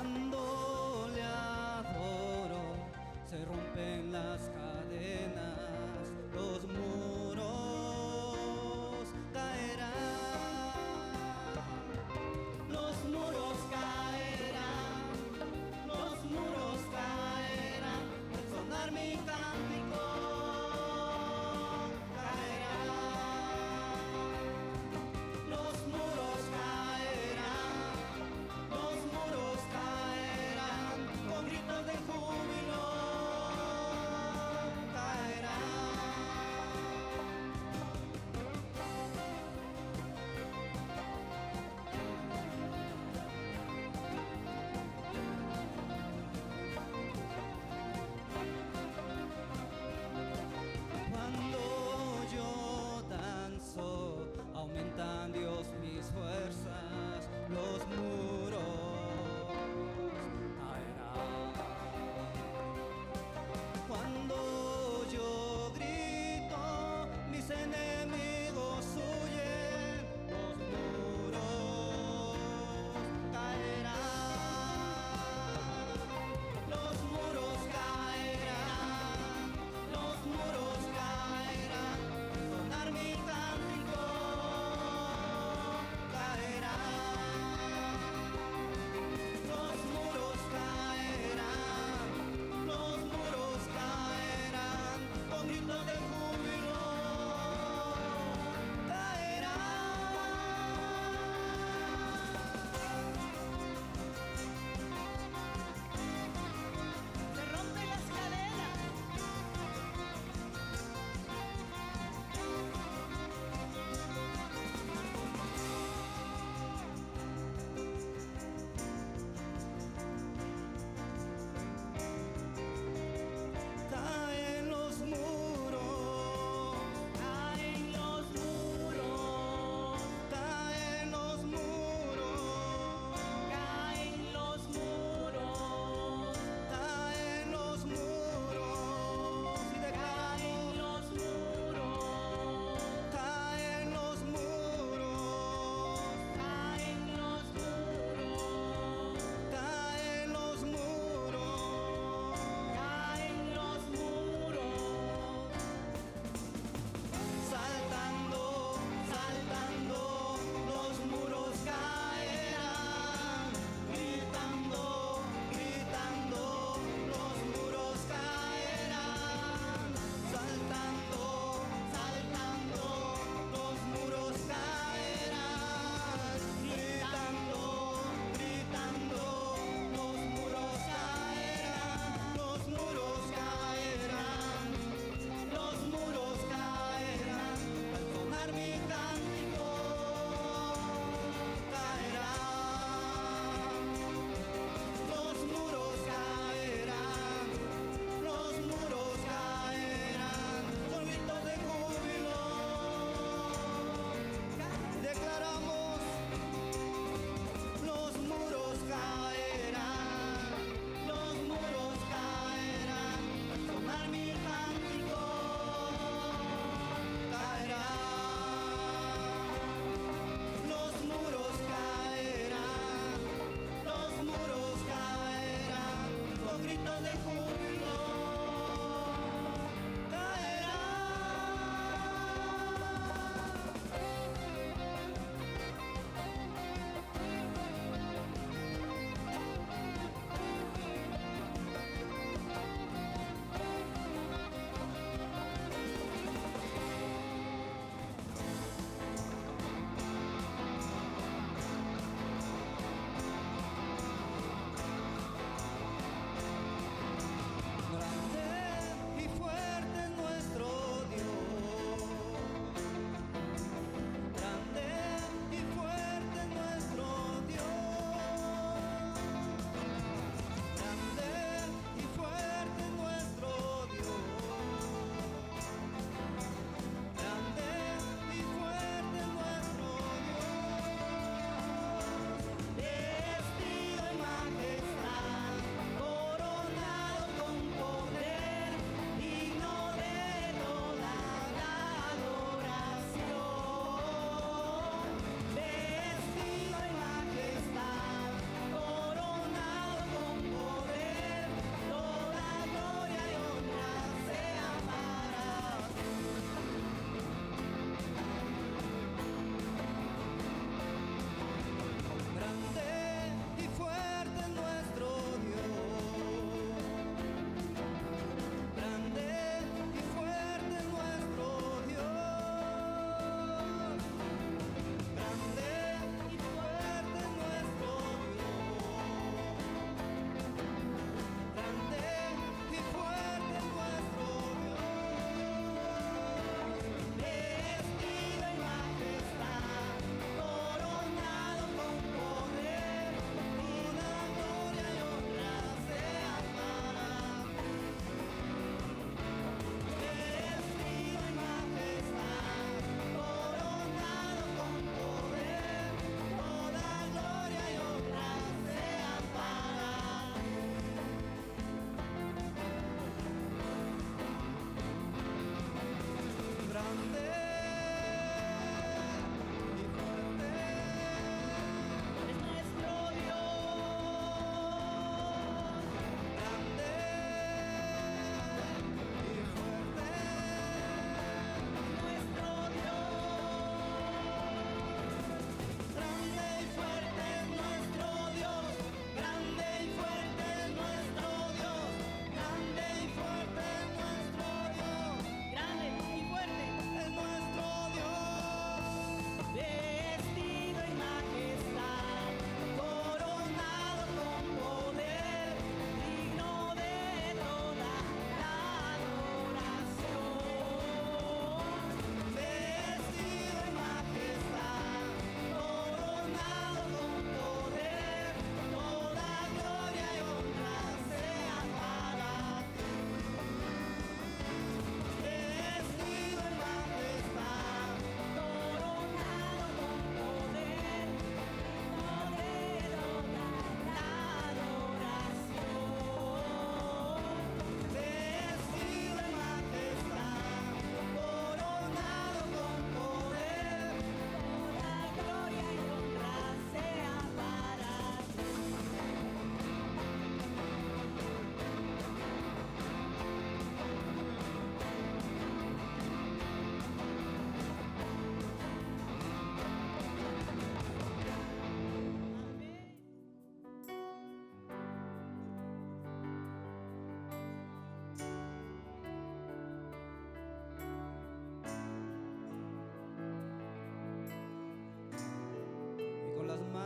Cuando le adoro, se rompen las cadenas, los muros caerán, los muros caerán, los muros caerán, al sonar mi cántico caerán, los muros caerán, los muros caerán.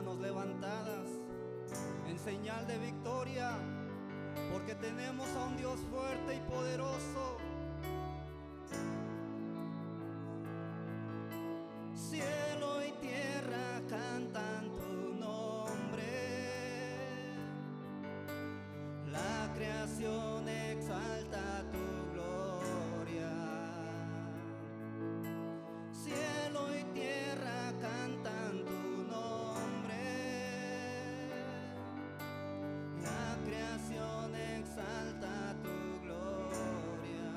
manos levantadas en señal de victoria, porque tenemos a un Dios fuerte y poderoso. Cielo y tierra cantan tu nombre, la creación exalta tu gloria. Cielo y tierra cantan tu nombre, la creación exalta tu gloria.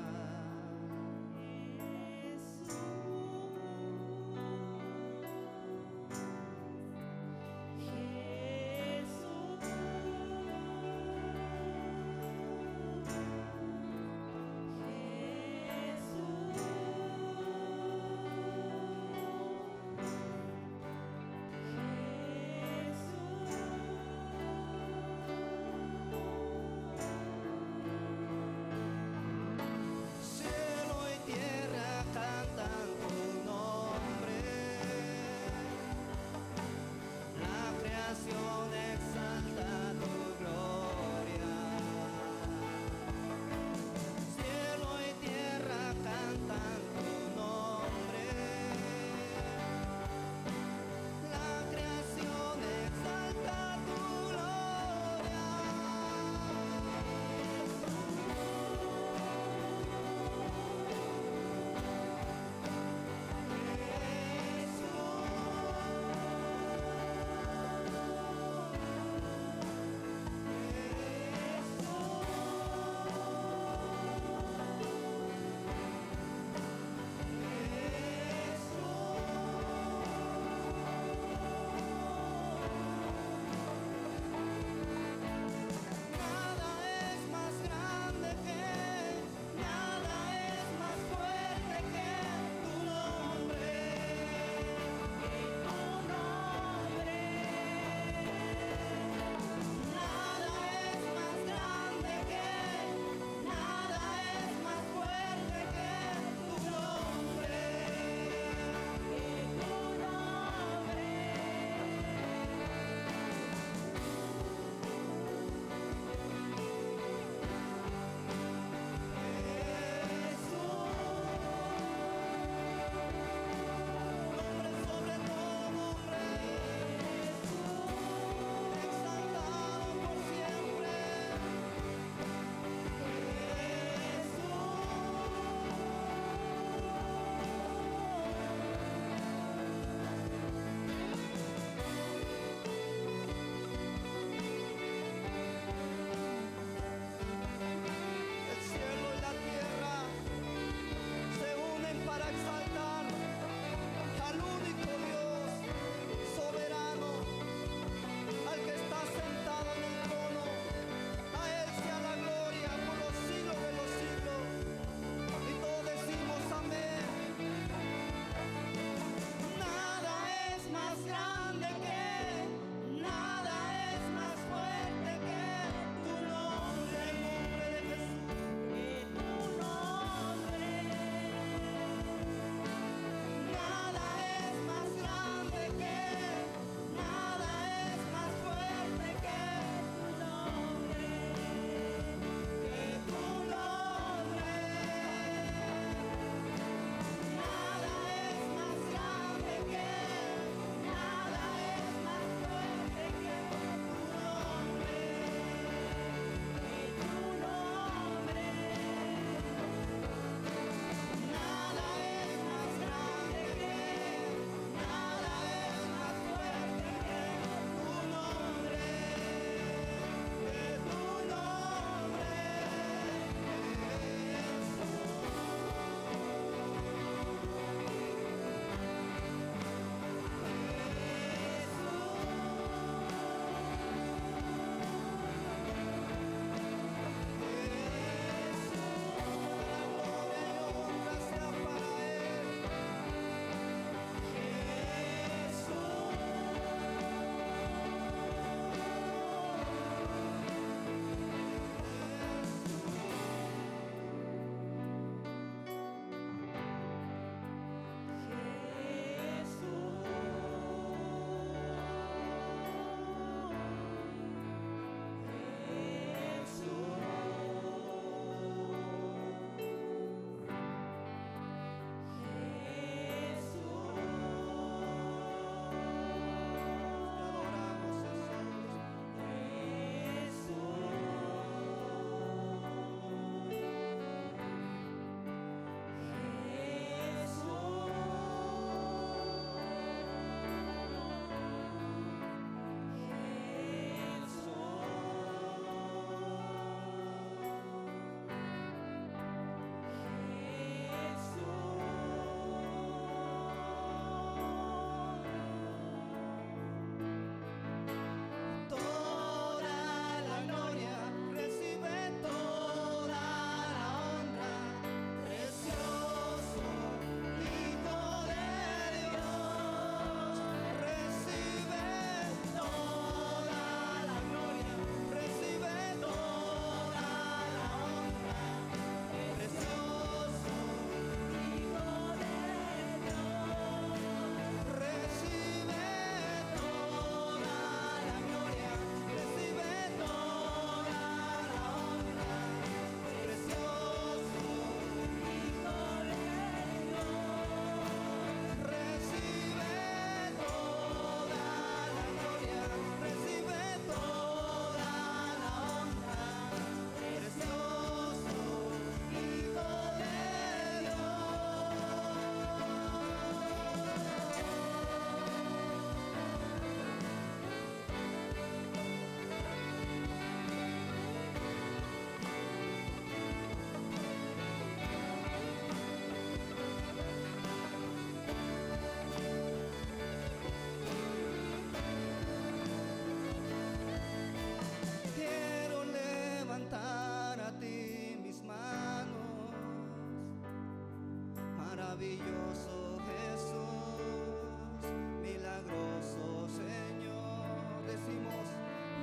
Maravilloso Jesús, milagroso Señor, decimos,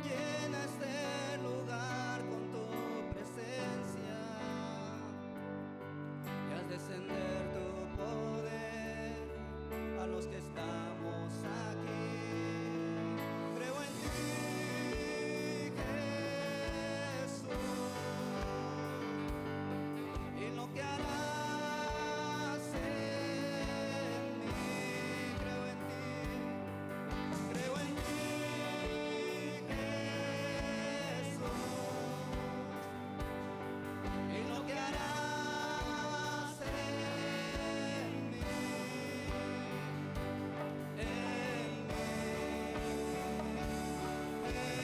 llena este lugar con tu presencia y haz descender tu poder a los que estamos aquí. Creo en ti, Jesús, y lo que harás en mí. Creo en ti, creo en ti, Jesús, y lo que harás en mí, en mí,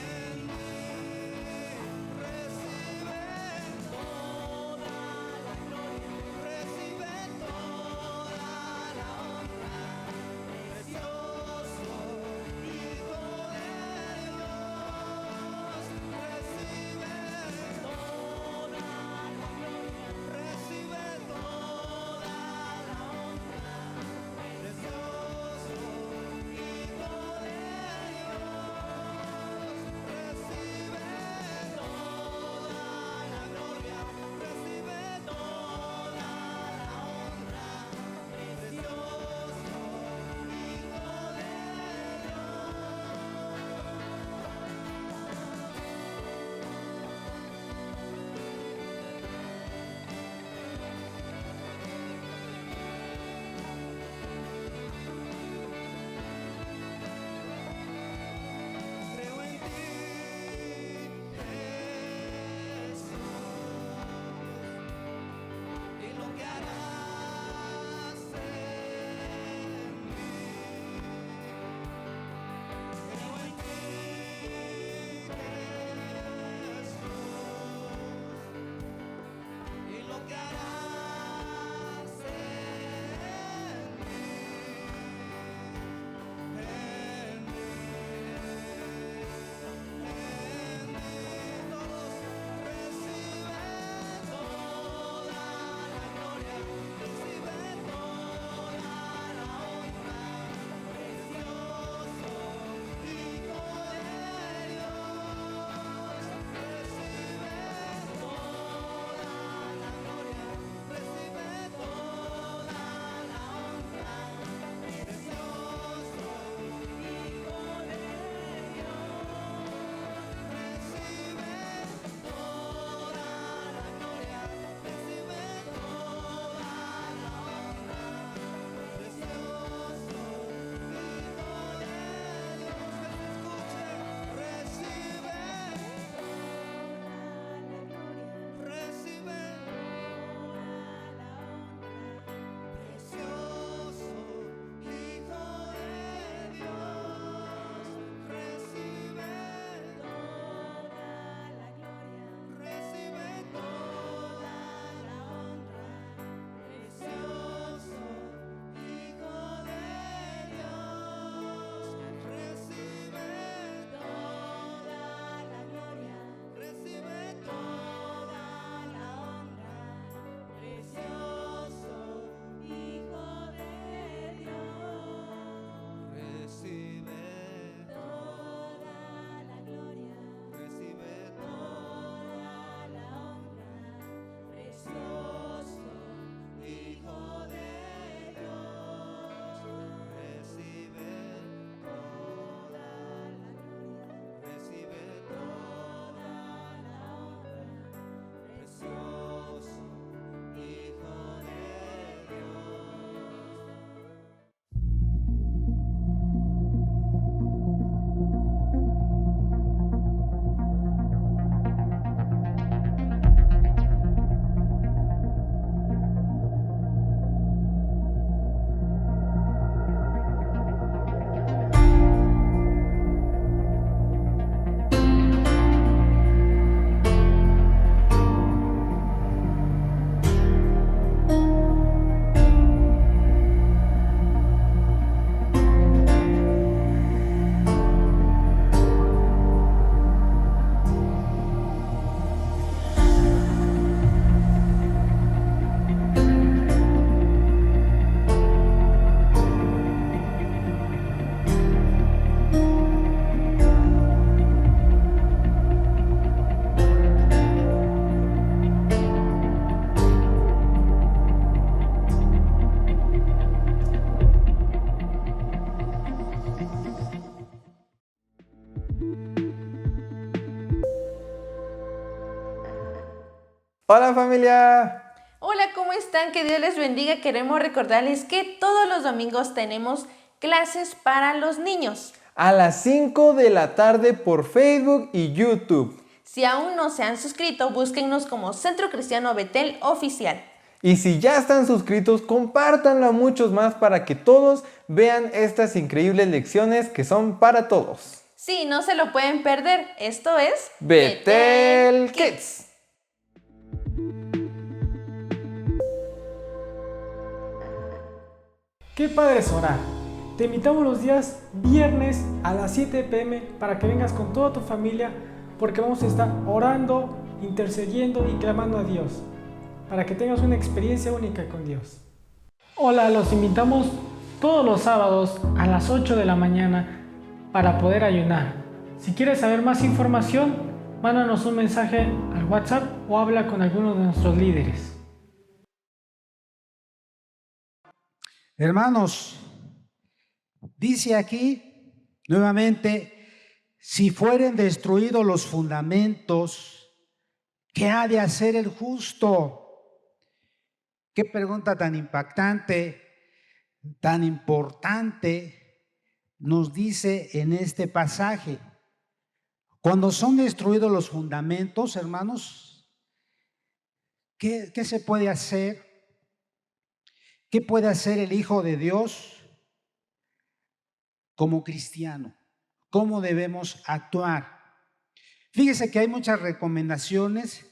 en mí. Recibe toda la gloria, recibe toda la honra, precioso Hijo de Dios. Recibe toda la gloria, recibe toda la honra, precioso Hijo de Dios. Recibe toda la gloria, recibe toda la honra, precioso Hijo de Creo en ti, Jesús, y lo que harás en mí. Creo en ti, Jesús, y lo que harás en mí, en mí. Todos reciben toda la gloria, Hola familia. Hola, ¿cómo están? Que Dios les bendiga. Queremos recordarles que todos los domingos tenemos clases para los niños. A las 5 de la tarde por Facebook y YouTube. Si aún no se han suscrito, búsquennos como Centro Cristiano Betel Oficial. Y si ya están suscritos, compártanlo a muchos más para que todos vean estas increíbles lecciones que son para todos. Sí, no se lo pueden perder. Esto es Betel Kids. Qué padre es orar. Te invitamos los días viernes a las 7 p.m. para que vengas con toda tu familia, porque vamos a estar orando, intercediendo y clamando a Dios, para que tengas una experiencia única con Dios. Hola, los invitamos todos los sábados a las 8 de la mañana para poder ayunar. Si quieres saber más información, mándanos un mensaje al WhatsApp o habla con alguno de nuestros líderes. Hermanos, dice aquí nuevamente, si fueren destruidos los fundamentos, ¿qué ha de hacer el justo? Qué pregunta tan impactante, tan importante nos dice en este pasaje. Cuando son destruidos los fundamentos, hermanos, ¿qué se puede hacer? ¿Qué puede hacer el Hijo de Dios como cristiano? ¿Cómo debemos actuar? Fíjese que hay muchas recomendaciones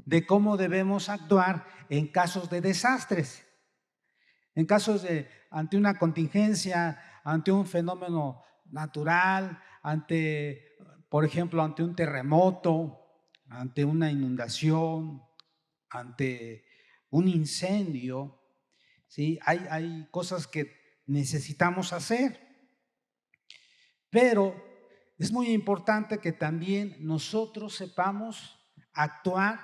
de cómo debemos actuar en casos de desastres, en casos de ante una contingencia, ante un fenómeno natural, por ejemplo, ante un terremoto, ante una inundación, ante un incendio. ¿Sí? Hay cosas que necesitamos hacer, pero es muy importante que también nosotros sepamos actuar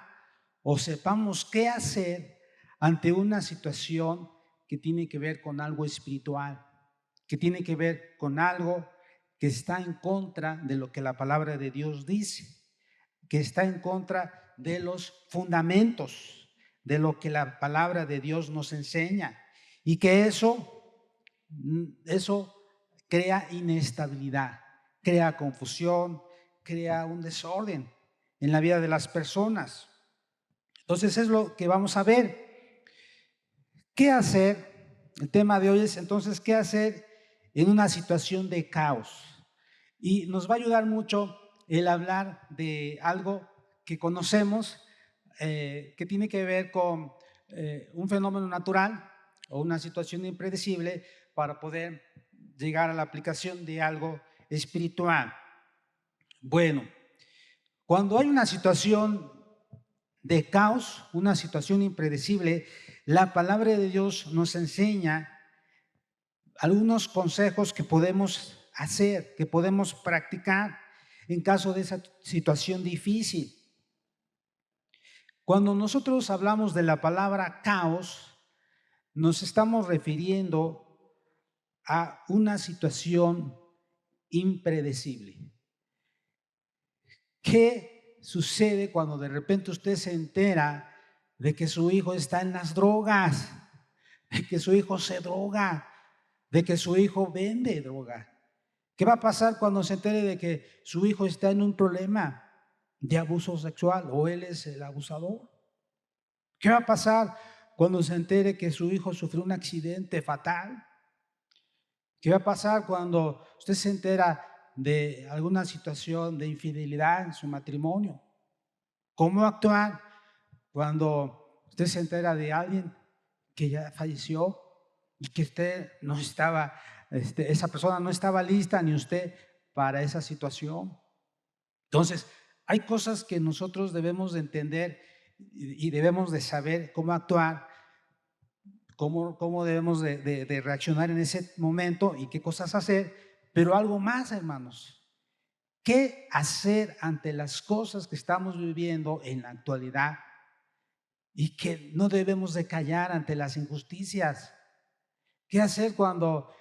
o sepamos qué hacer ante una situación que tiene que ver con algo espiritual, que tiene que ver con algo que está en contra de lo que la palabra de Dios dice, que está en contra de los fundamentos de lo que la palabra de Dios nos enseña, y que eso crea inestabilidad, crea confusión, crea un desorden en la vida de las personas. Entonces es lo que vamos a ver. ¿Qué hacer? El tema de hoy es entonces ¿qué hacer en una situación de caos? Y nos va a ayudar mucho el hablar de algo que conocemos, que tiene que ver con un fenómeno natural o una situación impredecible para poder llegar a la aplicación de algo espiritual. Bueno, cuando hay una situación de caos, una situación impredecible, la palabra de Dios nos enseña algunos consejos que podemos hacer, que podemos practicar en caso de esa situación difícil. Cuando nosotros hablamos de la palabra caos, nos estamos refiriendo a una situación impredecible. ¿Qué sucede cuando de repente usted se entera de que su hijo está en las drogas, de que su hijo se droga, de que su hijo vende droga? ¿Qué va a pasar cuando se entere de que su hijo está en un problema de abuso sexual o él es el abusador? ¿Qué va a pasar cuando se entere que su hijo sufrió un accidente fatal? ¿Qué va a pasar cuando usted se entera de alguna situación de infidelidad en su matrimonio? ¿Cómo actuar cuando usted se entera de alguien que ya falleció y que usted no estaba, esa persona no estaba lista ni usted para esa situación? Entonces, hay cosas que nosotros debemos de entender y debemos de saber cómo actuar, cómo debemos de reaccionar en ese momento y qué cosas hacer, pero algo más, hermanos. ¿Qué hacer ante las cosas que estamos viviendo en la actualidad y que no debemos de callar ante las injusticias? ¿Qué hacer cuando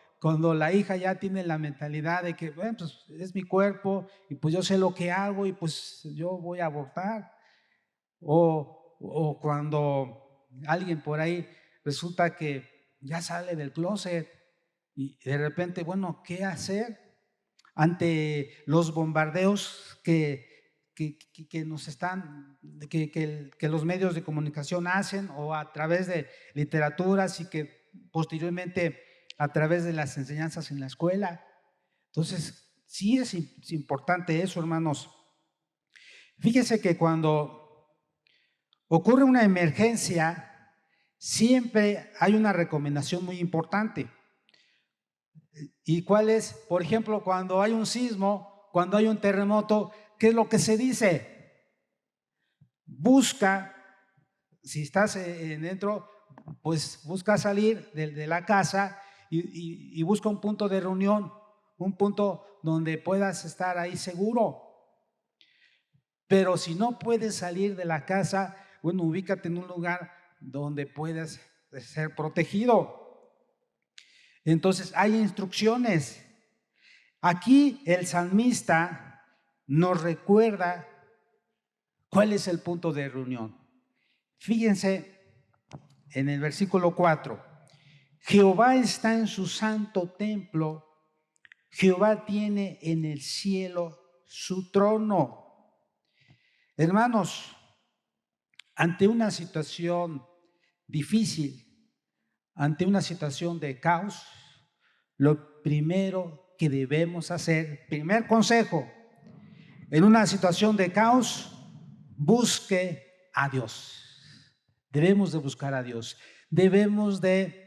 la hija ya tiene la mentalidad de que, bueno, pues es mi cuerpo y pues yo sé lo que hago y pues yo voy a abortar? O o cuando alguien por ahí resulta que ya sale del closet y de repente, bueno, ¿qué hacer ante los bombardeos que nos están, que los medios de comunicación hacen, o a través de literaturas y que posteriormente a través de las enseñanzas en la escuela? Entonces, sí es importante eso, hermanos. Fíjense que cuando ocurre una emergencia, siempre hay una recomendación muy importante. ¿Y cuál es? Por ejemplo, cuando hay un sismo, cuando hay un terremoto, ¿qué es lo que se dice? Busca, si estás dentro, pues busca salir de la casa y busca un punto de reunión, un punto donde puedas estar ahí seguro. Pero si no puedes salir de la casa, bueno, ubícate en un lugar donde puedas ser protegido. Entonces hay instrucciones. Aquí el salmista nos recuerda cuál es el punto de reunión. Fíjense en el versículo 4. Jehová está en su santo templo, Jehová tiene en el cielo su trono. Hermanos, ante una situación difícil, ante una situación de caos, lo primero que debemos hacer, primer consejo, en una situación de caos, busque a Dios. Debemos de buscar a Dios. Debemos de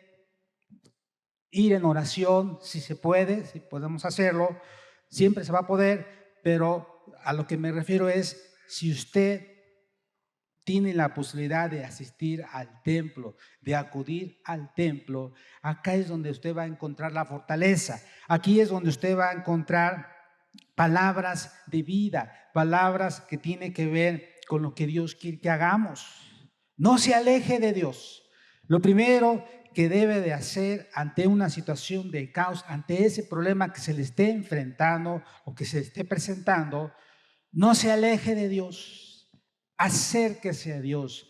ir en oración, si se puede, si podemos hacerlo. Siempre se va a poder, pero a lo que me refiero es, si usted tiene la posibilidad de asistir al templo, de acudir al templo, acá es donde usted va a encontrar la fortaleza. Aquí es donde usted va a encontrar palabras de vida, palabras que tienen que ver con lo que Dios quiere que hagamos. No se aleje de Dios. Lo primero que debe de hacer ante una situación de caos, ante ese problema que se le esté enfrentando o que se esté presentando, no se aleje de Dios, acérquese a Dios,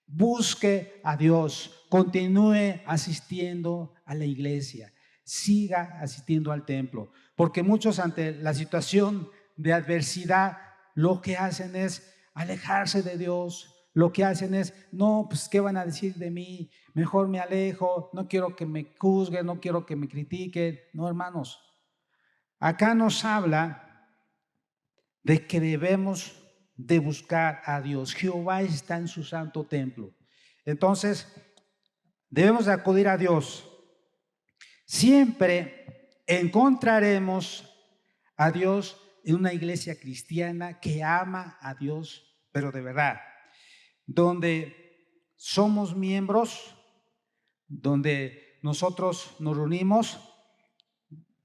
busque a Dios, continúe asistiendo a la iglesia, siga asistiendo al templo, porque muchos ante la situación de adversidad lo que hacen es alejarse de Dios. Lo que hacen es, no, pues ¿qué van a decir de mí? Mejor me alejo, no quiero que me juzguen, no quiero que me critiquen. No, hermanos, acá nos habla de que debemos de buscar a Dios. Jehová está en su santo templo. Entonces, debemos de acudir a Dios. Siempre encontraremos a Dios en una iglesia cristiana que ama a Dios, pero de verdad, donde somos miembros, donde nosotros nos reunimos,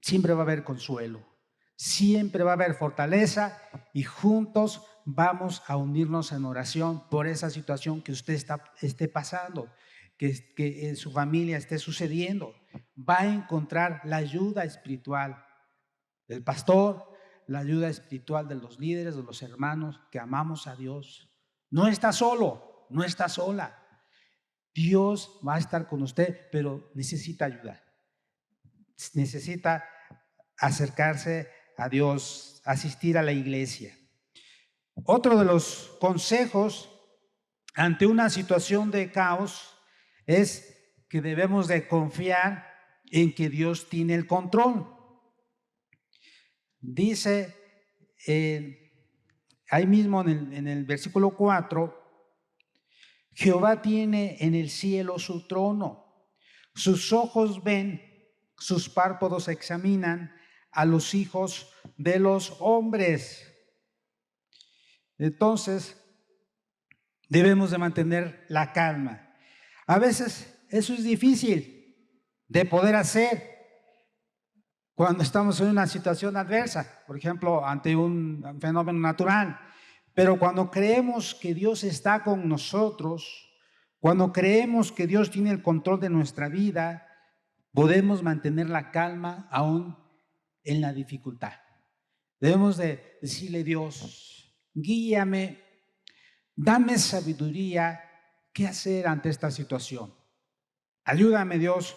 siempre va a haber consuelo, siempre va a haber fortaleza y juntos vamos a unirnos en oración por esa situación que usted esté pasando, que en su familia esté sucediendo. Va a encontrar la ayuda espiritual del pastor, la ayuda espiritual de los líderes, de los hermanos que amamos a Dios. No está solo, no está sola. Dios va a estar con usted, pero necesita ayuda. Necesita acercarse a Dios, asistir a la iglesia. Otro de los consejos ante una situación de caos es que debemos de confiar en que Dios tiene el control. Dice ahí mismo en el versículo 4, Jehová tiene en el cielo su trono, sus ojos ven, sus párpados examinan a los hijos de los hombres. Entonces, debemos de mantener la calma. A veces eso es difícil de poder hacer cuando estamos en una situación adversa, por ejemplo, ante un fenómeno natural. Pero cuando creemos que Dios está con nosotros, cuando creemos que Dios tiene el control de nuestra vida, podemos mantener la calma aún en la dificultad. Debemos de decirle: Dios, guíame, Dame sabiduría, ¿qué hacer ante esta situación? Ayúdame, Dios,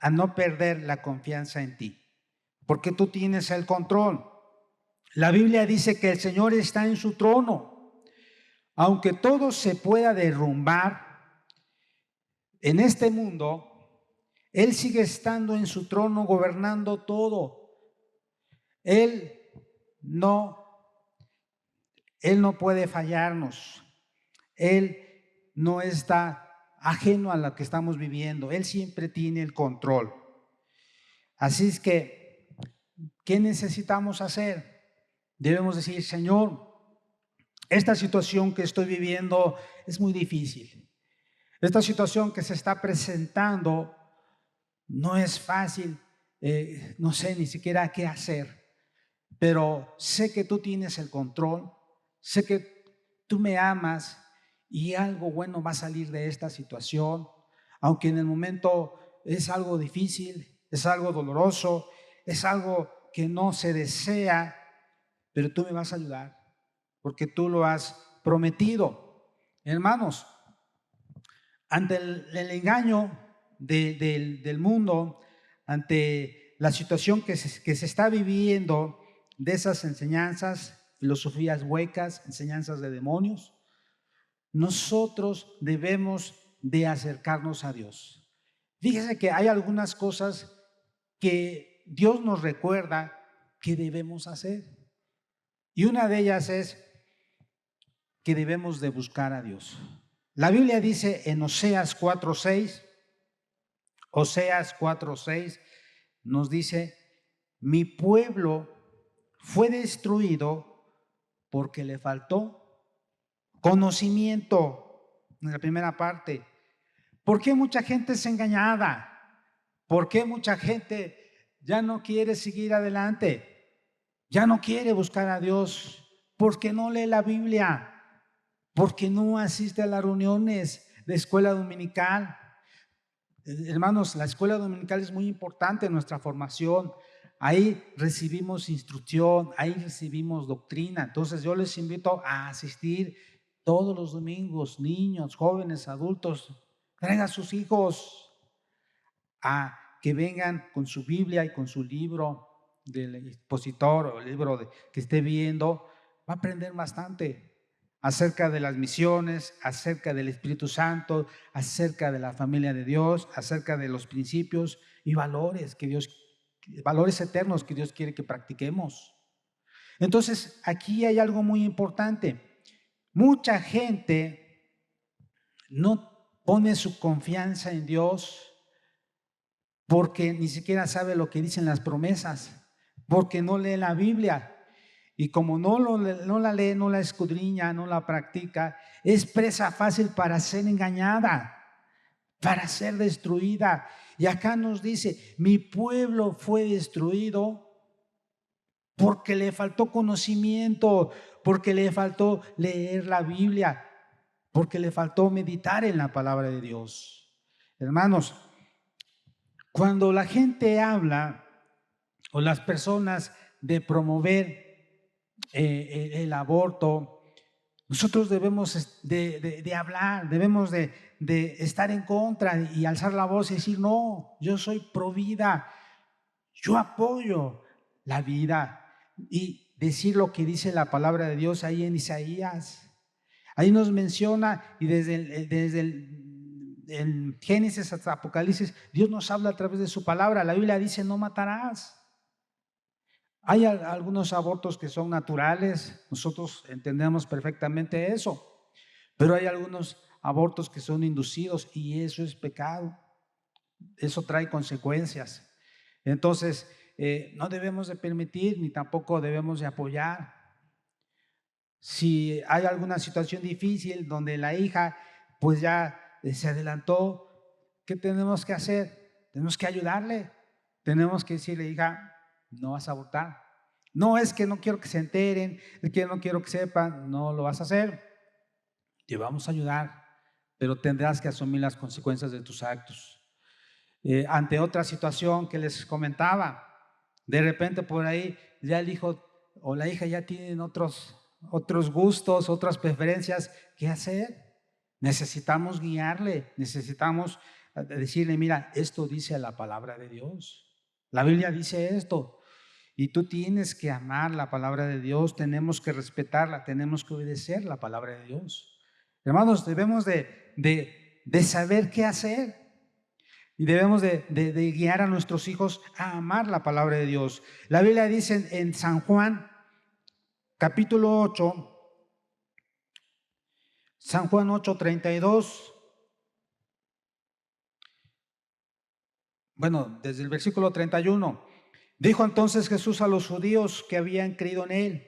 a no perder la confianza en ti, porque tú tienes el control. La Biblia dice que el Señor está en su trono. Aunque todo se pueda derrumbar en este mundo, Él sigue estando en su trono, gobernando todo. Él no puede fallarnos. Él no está ajeno a lo que estamos viviendo. Él siempre tiene el control. Así es que, ¿qué necesitamos hacer? Debemos decir: Señor, esta situación que estoy viviendo es muy difícil. Esta situación que se está presentando no es fácil. No sé ni siquiera qué hacer, pero sé que tú tienes el control. Sé que tú me amas y algo bueno va a salir de esta situación, aunque en el momento es algo difícil, es algo doloroso, es algo que no se desea, pero tú me vas a ayudar, porque tú lo has prometido. Hermanos, ante el engaño del mundo, ante la situación que se está viviendo, de esas enseñanzas, filosofías huecas, enseñanzas de demonios, nosotros debemos de acercarnos a Dios. Fíjese que hay algunas cosas que Dios nos recuerda que debemos hacer, y una de ellas es que debemos de buscar a Dios. La Biblia dice en Oseas 4:6 nos dice: mi pueblo fue destruido porque le faltó conocimiento. En la primera parte, ¿por qué mucha gente es engañada? ¿Por qué mucha gente ya no quiere seguir adelante? Ya no quiere buscar a Dios porque no lee la Biblia, porque no asiste a las reuniones de escuela dominical. Hermanos, la escuela dominical es muy importante en nuestra formación. Ahí recibimos instrucción, ahí recibimos doctrina. Entonces yo les invito a asistir todos los domingos. Niños, jóvenes, adultos, traigan a sus hijos a que vengan con su Biblia y con su libro del expositor o el libro que esté viendo. Va a aprender bastante acerca de las misiones, acerca del Espíritu Santo, acerca de la familia de Dios, acerca de los principios y valores valores eternos que Dios quiere que practiquemos. Entonces, aquí hay algo muy importante. Mucha gente no pone su confianza en Dios porque ni siquiera sabe lo que dicen las promesas, porque no lee la Biblia. Y como no la lee, no la escudriña, no la practica, es presa fácil para ser engañada, para ser destruida. Y acá nos dice: mi pueblo fue destruido porque le faltó conocimiento, porque le faltó leer la Biblia, porque le faltó meditar en la palabra de Dios. Hermanos, cuando la gente habla, o las personas, de promover el aborto, nosotros debemos de hablar, debemos de estar en contra y alzar la voz y decir: no, yo soy pro vida, yo apoyo la vida, y decir lo que dice la palabra de Dios ahí en Isaías. Ahí nos menciona, y desde el Génesis hasta Apocalipsis, Dios nos habla a través de su palabra. La Biblia dice: no matarás. Hay algunos abortos que son naturales, nosotros entendemos perfectamente eso, pero hay algunos abortos que son inducidos, y eso es pecado, eso trae consecuencias. Entonces, no debemos de permitir, ni tampoco debemos de apoyar. Si hay alguna situación difícil donde la hija pues ya se adelantó, ¿qué tenemos que hacer? Tenemos que ayudarle, tenemos que decirle: hija, no vas a abortar. No es que no quiero que se enteren, es que no quiero que sepan. No lo vas a hacer. Te vamos a ayudar, pero tendrás que asumir las consecuencias de tus actos. Ante otra situación que les comentaba, de repente por ahí ya el hijo o la hija ya tienen otros otros gustos, otras preferencias. ¿Qué hacer? Necesitamos guiarle, necesitamos decirle, mira, esto dice la palabra de Dios. La Biblia dice esto. Y tú tienes que amar la palabra de Dios, tenemos que respetarla, tenemos que obedecer la palabra de Dios. Hermanos, debemos de saber qué hacer y debemos de guiar a nuestros hijos a amar la palabra de Dios. La Biblia dice en San Juan, capítulo 8, San Juan 8:32, bueno, desde el versículo 31. Dijo entonces Jesús a los judíos que habían creído en él: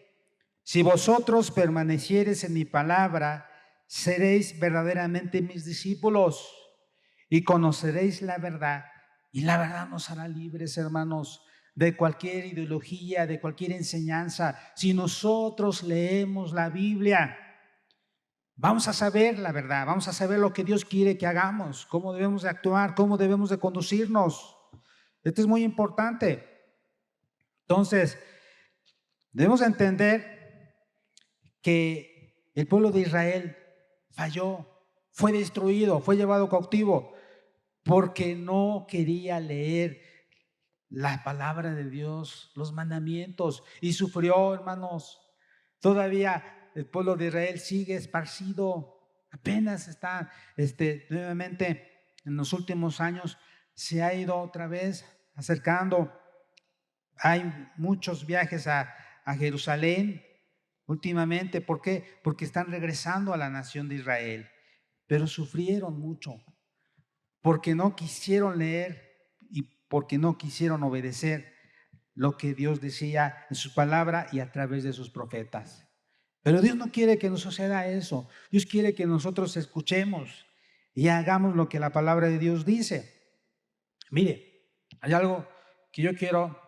si vosotros permaneciereis en mi palabra, seréis verdaderamente mis discípulos y conoceréis la verdad, y la verdad nos hará libres, hermanos, de cualquier ideología, de cualquier enseñanza. Si nosotros leemos la Biblia, vamos a saber la verdad, vamos a saber lo que Dios quiere que hagamos, cómo debemos de actuar, cómo debemos de conducirnos. Esto es muy importante. Entonces, debemos entender que el pueblo de Israel falló, fue destruido, fue llevado cautivo porque no quería leer la palabra de Dios, los mandamientos, y sufrió, hermanos. Todavía el pueblo de Israel sigue esparcido, apenas está nuevamente en los últimos años se ha ido otra vez acercando. Hay muchos viajes a Jerusalén últimamente. ¿Por qué? Porque están regresando a la nación de Israel, pero sufrieron mucho porque no quisieron leer y porque no quisieron obedecer lo que Dios decía en su palabra y a través de sus profetas. Pero Dios no quiere que nos suceda eso. Dios quiere que nosotros escuchemos y hagamos lo que la palabra de Dios dice. Mire, hay algo que yo quiero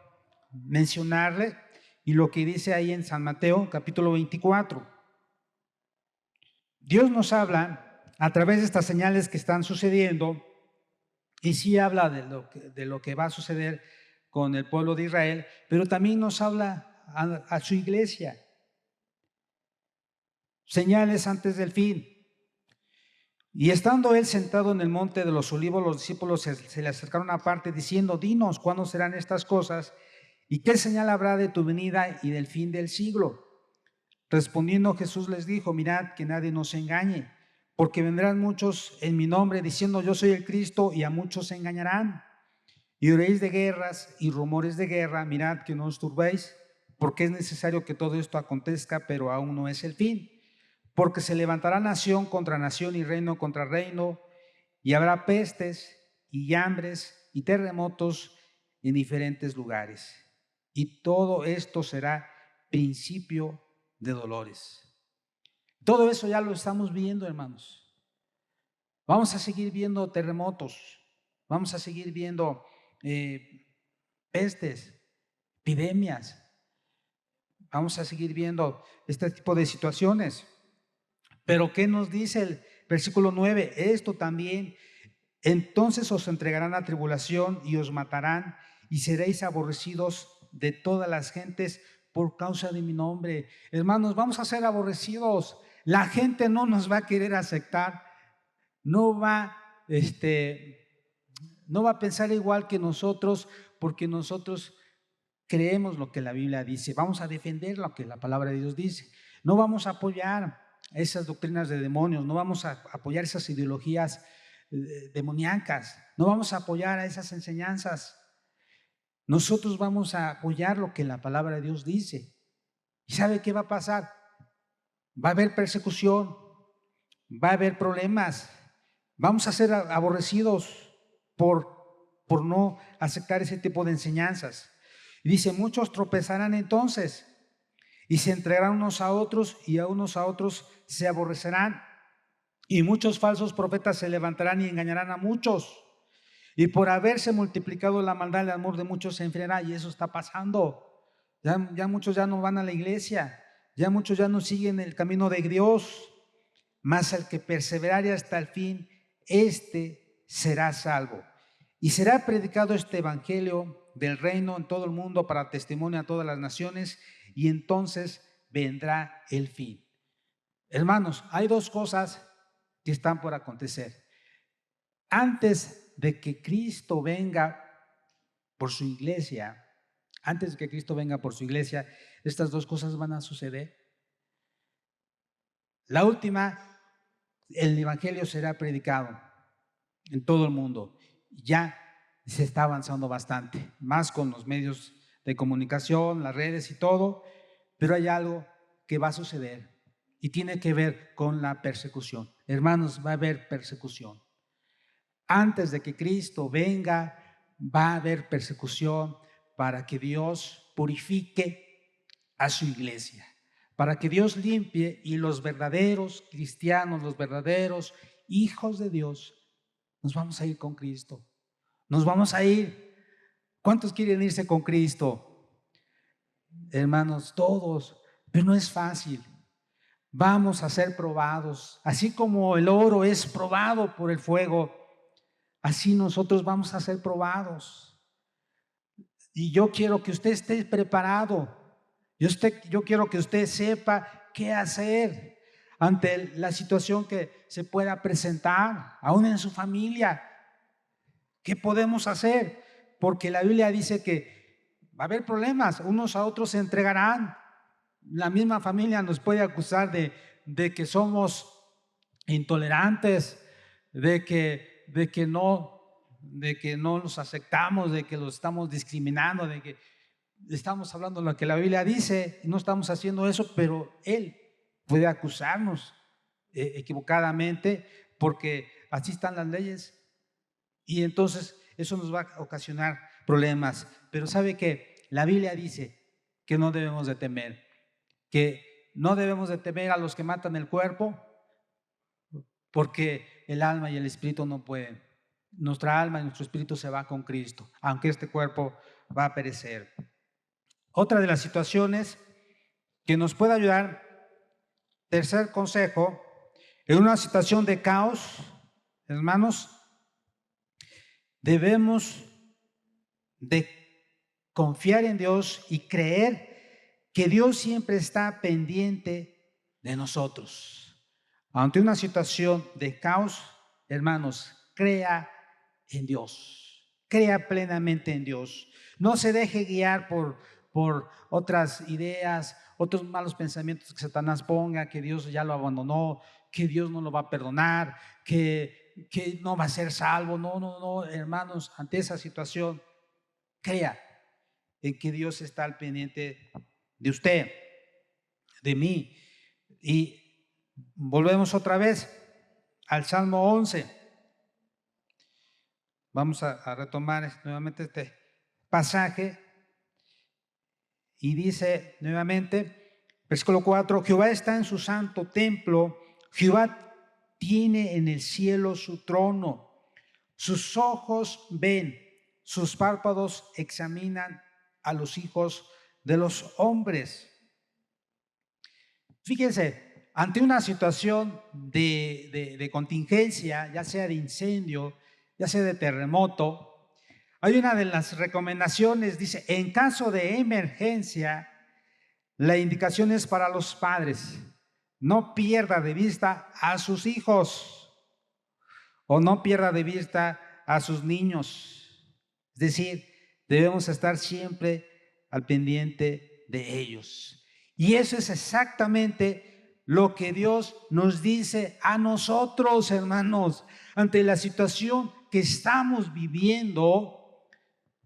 mencionarle y lo que dice ahí en San Mateo capítulo 24. Dios nos habla a través de estas señales que están sucediendo y sí habla de lo que va a suceder con el pueblo de Israel, pero también nos habla a su iglesia. Señales antes del fin. Y estando él sentado en el monte de los olivos, los discípulos se le acercaron aparte diciendo: dinos, ¿cuándo serán estas cosas? ¿Y qué señal habrá de tu venida y del fin del siglo? Respondiendo Jesús les dijo: mirad que nadie nos engañe, porque vendrán muchos en mi nombre diciendo yo soy el Cristo, y a muchos se engañarán. Y oiréis de guerras y rumores de guerra, mirad que no os turbéis, porque es necesario que todo esto acontezca, pero aún no es el fin. Porque se levantará nación contra nación y reino contra reino, y habrá pestes y hambres y terremotos en diferentes lugares. Y todo esto será principio de dolores. Todo eso ya lo estamos viendo, hermanos. Vamos a seguir viendo terremotos, vamos a seguir viendo pestes, epidemias, vamos a seguir viendo este tipo de situaciones. Pero ¿qué nos dice el versículo 9? Esto también: entonces os entregarán a tribulación y os matarán, y seréis aborrecidos de todas las gentes por causa de mi nombre. Hermanos, vamos a ser aborrecidos. La gente no nos va a querer aceptar, no va a pensar igual que nosotros, porque nosotros creemos lo que la Biblia dice. Vamos a defender lo que la palabra de Dios dice. No vamos a apoyar esas doctrinas de demonios, no vamos a apoyar esas ideologías demoníacas, no vamos a apoyar a esas enseñanzas. Nosotros vamos a apoyar lo que la palabra de Dios dice. ¿Y sabe qué va a pasar? Va a haber persecución, va a haber problemas, vamos a ser aborrecidos por no aceptar ese tipo de enseñanzas. Y dice: muchos tropezarán entonces y se entregarán unos a otros, y a unos a otros se aborrecerán, y muchos falsos profetas se levantarán y engañarán a muchos, y por haberse multiplicado la maldad, el amor de muchos se enfriará. Y eso está pasando. Ya muchos ya no van a la iglesia, ya muchos ya no siguen el camino de Dios, mas el que perseverare hasta el fin, este será salvo. Y será predicado este evangelio del reino en todo el mundo para testimonio a todas las naciones, y entonces vendrá el fin. Hermanos, hay dos cosas que están por acontecer. Antes de que Cristo venga por su iglesia, estas dos cosas van a suceder. La última, el evangelio será predicado en todo el mundo. Ya se está avanzando bastante, más con los medios de comunicación, las redes y todo, pero hay algo que va a suceder y tiene que ver con la persecución. Hermanos, va a haber persecución. Antes de que Cristo venga, va a haber persecución para que Dios purifique a su iglesia, para que Dios limpie y los verdaderos cristianos, los verdaderos hijos de Dios, nos vamos a ir con Cristo. Nos vamos a ir. ¿Cuántos quieren irse con Cristo? Hermanos, todos, pero no es fácil. Vamos a ser probados, así como el oro es probado por el fuego, así nosotros vamos a ser probados. Y yo quiero que usted esté preparado. Yo quiero que usted sepa qué hacer ante la situación que se pueda presentar, aún en su familia. ¿Qué podemos hacer? Porque la Biblia dice que va a haber problemas, unos a otros se entregarán. La misma familia nos puede acusar de que somos intolerantes, de que no los aceptamos, de que los estamos discriminando, de que estamos hablando lo que la Biblia dice y no estamos haciendo eso, pero Él puede acusarnos equivocadamente porque así están las leyes y entonces eso nos va a ocasionar problemas. Pero ¿sabe qué? La Biblia dice que no debemos de temer, a los que matan el cuerpo, porque el alma y el espíritu no pueden. Nuestra alma y nuestro espíritu se va con Cristo, aunque este cuerpo va a perecer. Otra de las situaciones que nos puede ayudar, tercer consejo, en una situación de caos, hermanos, debemos de confiar en Dios y creer que Dios siempre está pendiente de nosotros. Ante una situación de caos, hermanos, crea en Dios, crea plenamente en Dios. No se deje guiar por otras ideas, otros malos pensamientos que Satanás ponga, que Dios ya lo abandonó, que Dios no lo va a perdonar, que no va a ser salvo. No, hermanos, ante esa situación, crea en que Dios está al pendiente de usted, de mí. Y volvemos otra vez al Salmo 11. Vamos a retomar nuevamente este pasaje y dice nuevamente, versículo 4, Jehová está en su santo templo, Jehová tiene en el cielo su trono, sus ojos ven, sus párpados examinan a los hijos de los hombres. Fíjense, ante una situación de contingencia, ya sea de incendio, ya sea de terremoto, hay una de las recomendaciones, dice, en caso de emergencia, la indicación es para los padres, no pierda de vista a sus hijos o no pierda de vista a sus niños. Es decir, debemos estar siempre al pendiente de ellos. Y eso es exactamente lo que Dios nos dice a nosotros, hermanos, ante la situación que estamos viviendo.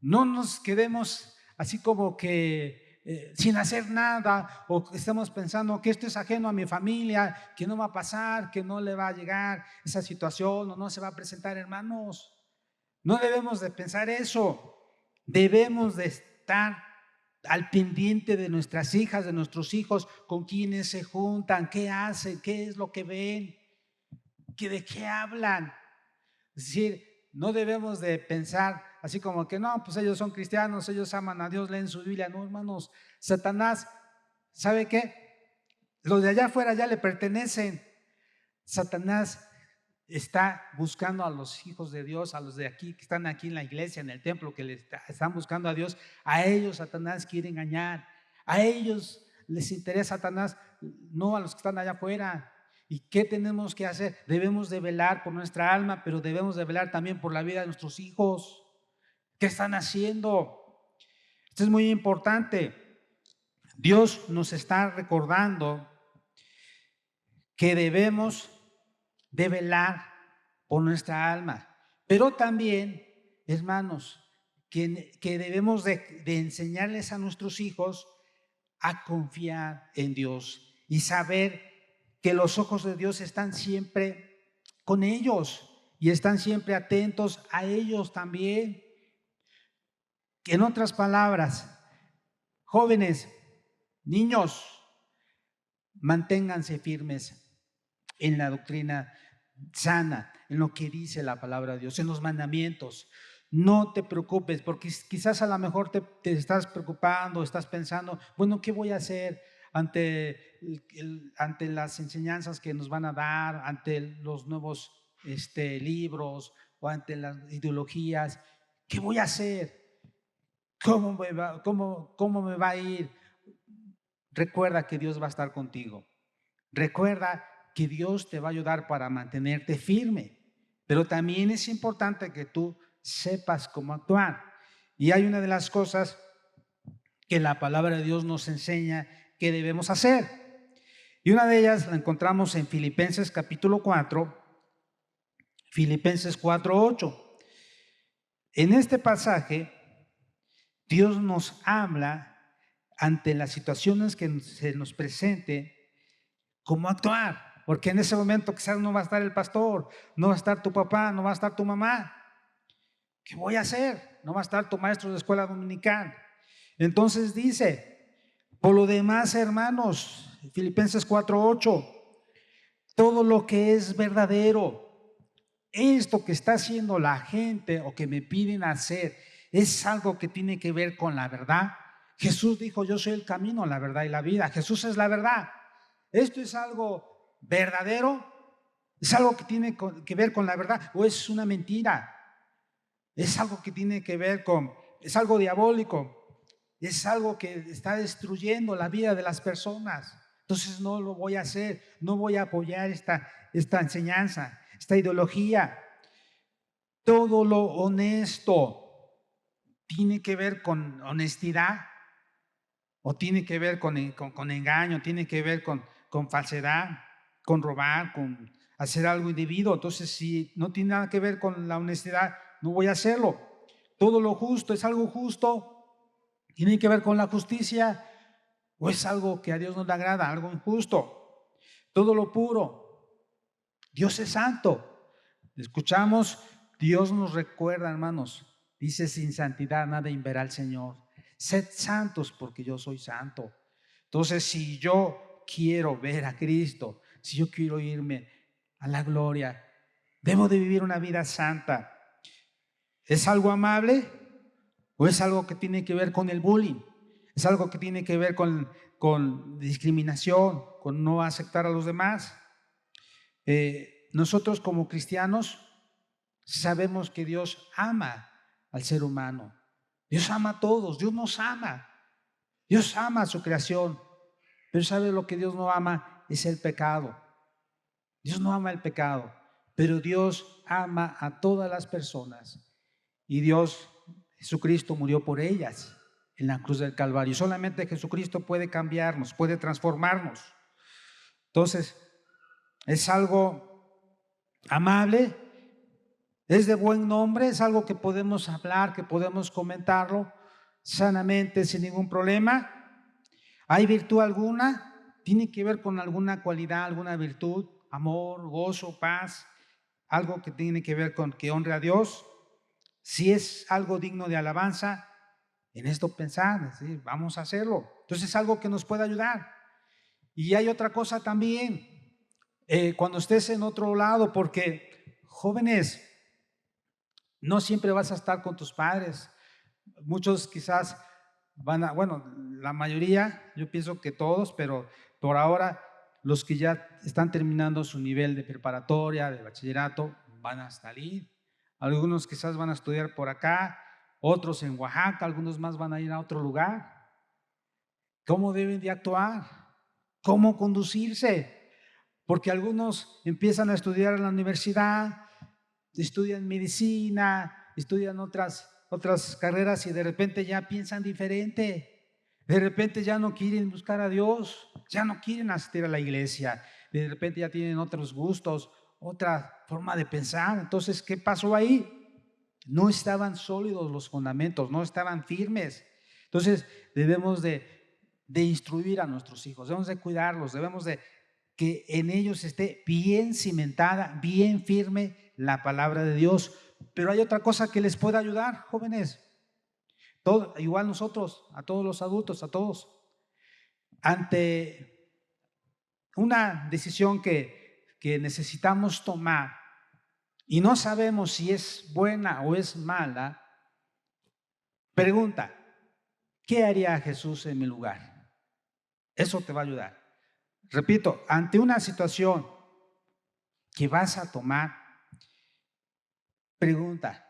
No nos quedemos así como que sin hacer nada, o estamos pensando que esto es ajeno a mi familia, que no va a pasar, que no le va a llegar esa situación o no se va a presentar, hermanos. No debemos de pensar eso. Debemos de estar al pendiente de nuestras hijas, de nuestros hijos, con quienes se juntan, qué hacen, qué es lo que ven, de qué hablan. Es decir, no debemos de pensar así como que no, pues ellos son cristianos, ellos aman a Dios, leen su Biblia. No, hermanos, Satanás, ¿sabe qué? Los de allá afuera ya le pertenecen. Satanás está buscando a los hijos de Dios, a los de aquí, que están aquí en la iglesia, en el templo, que están buscando a Dios. A ellos Satanás quiere engañar, a ellos les interesa Satanás, no a los que están allá afuera. ¿Y qué tenemos que hacer? Debemos de velar por nuestra alma, pero debemos de velar también por la vida de nuestros hijos. ¿Qué están haciendo? Esto es muy importante. Dios nos está recordando que debemos de velar por nuestra alma, pero también, hermanos, que debemos de enseñarles a nuestros hijos a confiar en Dios y saber que los ojos de Dios están siempre con ellos y están siempre atentos a ellos también. En otras palabras, jóvenes, niños, manténganse firmes en la doctrina sana, en lo que dice la palabra de Dios, en los mandamientos. No te preocupes, porque quizás a lo mejor te estás preocupando, estás pensando, bueno, ¿qué voy a hacer ante las enseñanzas que nos van a dar, ante los nuevos libros o ante las ideologías? ¿Qué voy a hacer? ¿Cómo me va a ir? Recuerda que Dios va a estar contigo. Recuerda que Dios te va a ayudar para mantenerte firme, pero también es importante que tú sepas cómo actuar. Y hay una de las cosas que la palabra de Dios nos enseña que debemos hacer. Y una de ellas la encontramos en Filipenses capítulo 4, Filipenses 4:8. En este pasaje, Dios nos habla ante las situaciones que se nos presenten, cómo actuar. Porque en ese momento quizás no va a estar el pastor, no va a estar tu papá, no va a estar tu mamá. ¿Qué voy a hacer? No va a estar tu maestro de escuela dominical. Entonces dice, por lo demás, hermanos, Filipenses 4:8, todo lo que es verdadero, esto que está haciendo la gente o que me piden hacer, es algo que tiene que ver con la verdad. Jesús dijo, yo soy el camino, la verdad y la vida. Jesús es la verdad. Esto es algo verdadero, es algo que tiene que ver con la verdad, o es una mentira, es algo que tiene que ver es algo diabólico, es algo que está destruyendo la vida de las personas. Entonces no lo voy a hacer, no voy a apoyar esta enseñanza, esta ideología. Todo lo honesto tiene que ver con honestidad, o tiene que ver con engaño, tiene que ver con falsedad, con robar, con hacer algo indebido. Entonces, si no tiene nada que ver con la honestidad, no voy a hacerlo. Todo lo justo es algo justo, tiene que ver con la justicia, o es algo que a Dios no le agrada, algo injusto. Todo lo puro, Dios es santo. Escuchamos, Dios nos recuerda, hermanos, dice, sin santidad nadie verá al Señor. Sed santos porque yo soy santo. Entonces, si yo quiero ver a Cristo, si yo quiero irme a la gloria, debo de vivir una vida santa. ¿Es algo amable o es algo que tiene que ver con el bullying? ¿Es algo que tiene que ver con discriminación, con no aceptar a los demás? Nosotros como cristianos sabemos que Dios ama al ser humano. Dios ama a todos, Dios nos ama. Dios ama a su creación, pero ¿sabe lo que Dios no ama? Es el pecado. Dios no ama el pecado, pero Dios ama a todas las personas. Y Dios, Jesucristo, murió por ellas en la cruz del Calvario. Solamente Jesucristo puede cambiarnos, puede transformarnos. Entonces, es algo amable, es de buen nombre, es algo que podemos hablar, que podemos comentarlo sanamente, sin ningún problema. ¿Hay virtud alguna? ¿Tiene que ver con alguna cualidad, alguna virtud? Amor, gozo, paz, algo que tiene que ver con que honre a Dios. Si es algo digno de alabanza, en esto pensar, ¿sí? Vamos a hacerlo. Entonces es algo que nos puede ayudar. Y hay otra cosa también, cuando estés en otro lado, porque jóvenes, no siempre vas a estar con tus padres. Muchos quizás bueno, la mayoría, yo pienso que todos, pero por ahora los que ya están terminando su nivel de preparatoria, de bachillerato, van a salir. Algunos quizás van a estudiar por acá, otros en Oaxaca, algunos más van a ir a otro lugar. cómo deben de actuar, cómo conducirse, porque algunos empiezan a estudiar en la universidad, estudian medicina, estudian otras carreras y de repente ya piensan diferente. De repente ya no quieren buscar a Dios, ya no quieren asistir a la iglesia, de repente ya tienen otros gustos, otra forma de pensar. Entonces, ¿qué pasó ahí? No estaban sólidos los fundamentos, no estaban firmes. Entonces, debemos de instruir a nuestros hijos, debemos de cuidarlos, debemos de que en ellos esté bien cimentada, bien firme la palabra de Dios. Pero hay otra cosa que les puede ayudar, jóvenes. Todo, igual nosotros, a todos los adultos, a todos, ante una decisión que necesitamos tomar y no sabemos si es buena o es mala, pregunta, ¿qué haría Jesús en mi lugar? Eso te va a ayudar. Repito, ante una situación que vas a tomar, pregunta,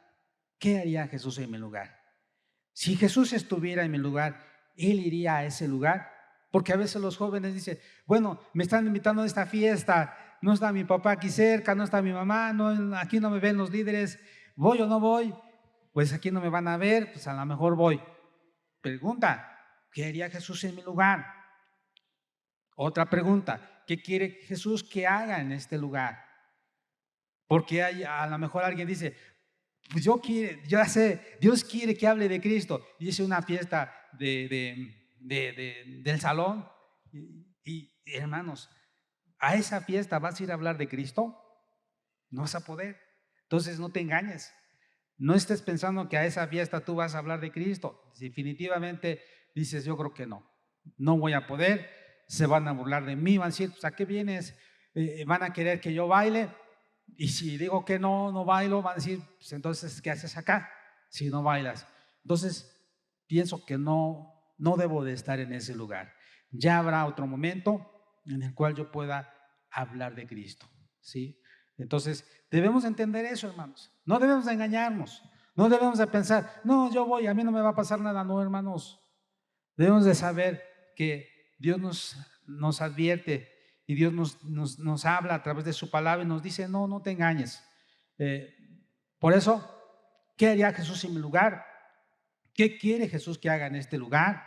¿qué haría Jesús en mi lugar? Si Jesús estuviera en mi lugar, ¿Él iría a ese lugar? Porque a veces los jóvenes dicen, bueno, me están invitando a esta fiesta, no está mi papá aquí cerca, no está mi mamá, no, aquí no me ven los líderes, ¿voy o no voy? Pues aquí no me van a ver, pues a lo mejor voy. Pregunta, ¿qué haría Jesús en mi lugar? Otra pregunta, ¿qué quiere Jesús que haga en este lugar? Porque a lo mejor alguien dice, pues yo sé, Dios quiere que hable de Cristo. Y hice una fiesta del salón. Y hermanos, ¿a esa fiesta vas a ir a hablar de Cristo? No vas a poder. Entonces no te engañes. No estés pensando que a esa fiesta tú vas a hablar de Cristo. Definitivamente dices, yo creo que no. No voy a poder. Se van a burlar de mí. Van a decir, pues ¿a qué vienes? Van a querer que yo baile. Y si digo que no bailo, van a decir, pues entonces, ¿qué haces acá si no bailas? Entonces, pienso que no debo de estar en ese lugar. Ya habrá otro momento en el cual yo pueda hablar de Cristo, ¿sí? Entonces, debemos entender eso, hermanos. No debemos de engañarnos. No debemos de pensar, no, yo voy, a mí no me va a pasar nada. No, hermanos. Debemos de saber que Dios nos advierte y Dios nos habla a través de su palabra y nos dice, no te engañes. Por eso, ¿qué haría Jesús en mi lugar? ¿Qué quiere Jesús que haga en este lugar?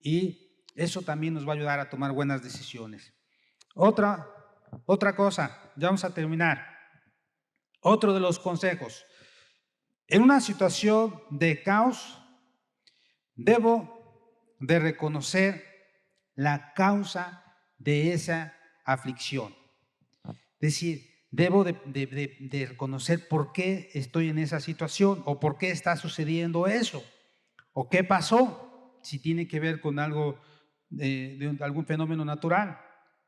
Y eso también nos va a ayudar a tomar buenas decisiones. Otra cosa, ya vamos a terminar. Otro de los consejos. En una situación de caos, debo de reconocer la causa de esa aflicción. Es decir, debo de reconocer por qué estoy en esa situación o por qué está sucediendo eso o qué pasó, si tiene que ver con algo de algún fenómeno natural,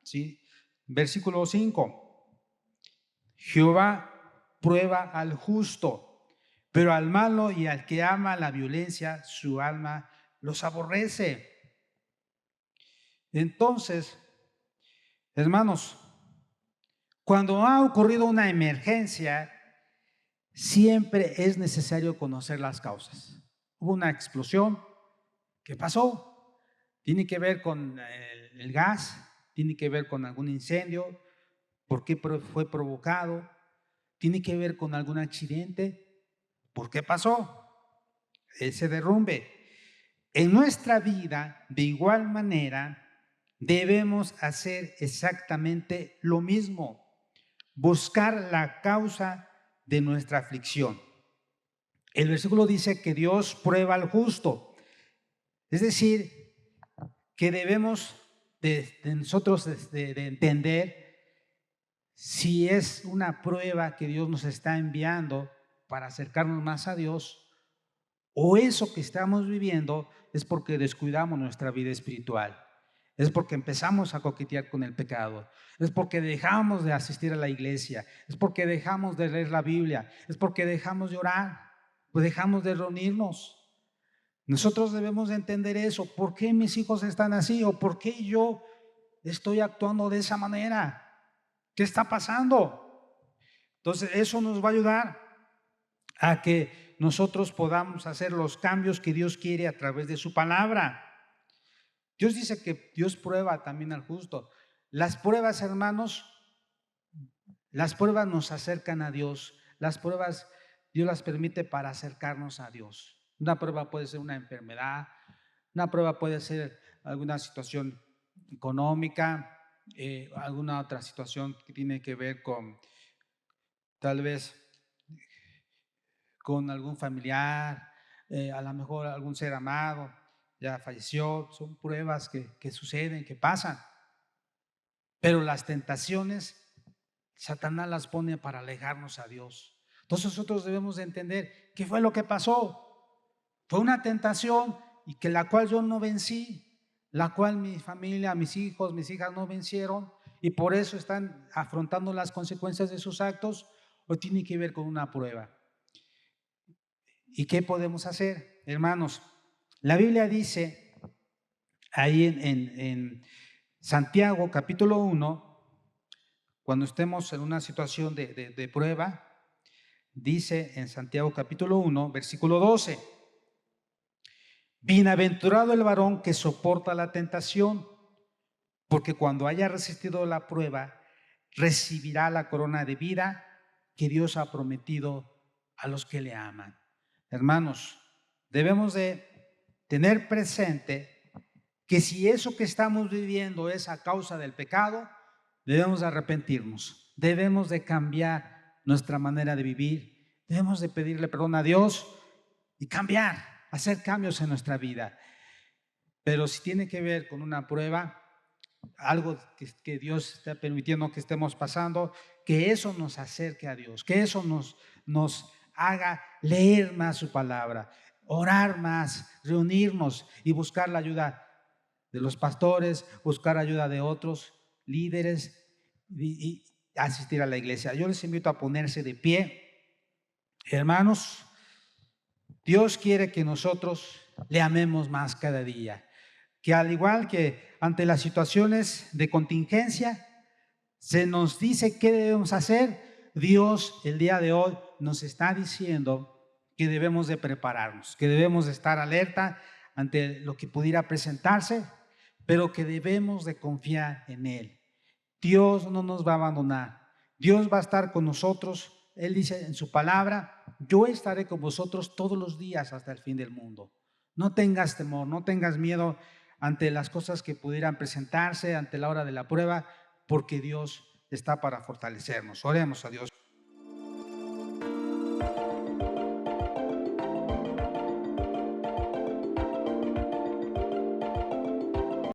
¿sí? Versículo 5. Jehová prueba al justo, pero al malo y al que ama la violencia, su alma los aborrece. Entonces, hermanos, cuando ha ocurrido una emergencia, siempre es necesario conocer las causas. Hubo una explosión, ¿qué pasó? Tiene que ver con el gas, tiene que ver con algún incendio, ¿por qué fue provocado? Tiene que ver con algún accidente, ¿por qué pasó ese derrumbe? En nuestra vida, de igual manera, debemos hacer exactamente lo mismo, buscar la causa de nuestra aflicción. El versículo dice que Dios prueba al justo, es decir, que debemos de nosotros de entender si es una prueba que Dios nos está enviando para acercarnos más a Dios, o eso que estamos viviendo es porque descuidamos nuestra vida espiritual. Es porque empezamos a coquetear con el pecado, es porque dejamos de asistir a la iglesia, es porque dejamos de leer la Biblia, es porque dejamos de orar, pues dejamos de reunirnos. Nosotros debemos de entender eso. ¿Por qué mis hijos están así? ¿O por qué yo estoy actuando de esa manera? ¿Qué está pasando? Entonces eso nos va a ayudar a que nosotros podamos hacer los cambios que Dios quiere a través de su palabra. Dios dice que Dios prueba también al justo. Las pruebas, hermanos, las pruebas nos acercan a Dios. Las pruebas Dios las permite para acercarnos a Dios. Una prueba puede ser una enfermedad, una prueba puede ser alguna situación económica, alguna otra situación que tiene que ver con tal vez con algún familiar, a lo mejor algún ser amado ya falleció. Son pruebas que suceden, que pasan. Pero las tentaciones, Satanás las pone para alejarnos a Dios. Entonces nosotros debemos de entender qué fue lo que pasó. Fue una tentación y que la cual yo no vencí, la cual mi familia, mis hijos, mis hijas no vencieron, y por eso están afrontando las consecuencias de sus actos, o tiene que ver con una prueba. ¿Y qué podemos hacer, hermanos? La Biblia dice ahí en Santiago capítulo 1, cuando estemos en una situación de prueba, dice en Santiago capítulo 1, versículo 12: bienaventurado el varón que soporta la tentación, porque cuando haya resistido la prueba, recibirá la corona de vida que Dios ha prometido a los que le aman. Hermanos, debemos de tener presente que si eso que estamos viviendo es a causa del pecado, debemos de arrepentirnos, debemos de cambiar nuestra manera de vivir, debemos de pedirle perdón a Dios y cambiar, hacer cambios en nuestra vida. Pero si tiene que ver con una prueba, algo que Dios está permitiendo que estemos pasando, que eso nos acerque a Dios, que eso nos haga leer más su palabra, orar más, reunirnos y buscar la ayuda de los pastores, buscar ayuda de otros líderes y asistir a la iglesia. Yo les invito a ponerse de pie. Hermanos, Dios quiere que nosotros le amemos más cada día, que al igual que ante las situaciones de contingencia se nos dice qué debemos hacer, Dios el día de hoy nos está diciendo que debemos de prepararnos, que debemos de estar alerta ante lo que pudiera presentarse, pero que debemos de confiar en Él. Dios no nos va a abandonar, Dios va a estar con nosotros. Él dice en su palabra: yo estaré con vosotros todos los días hasta el fin del mundo. No tengas temor, no tengas miedo ante las cosas que pudieran presentarse, ante la hora de la prueba, porque Dios está para fortalecernos. Oremos a Dios.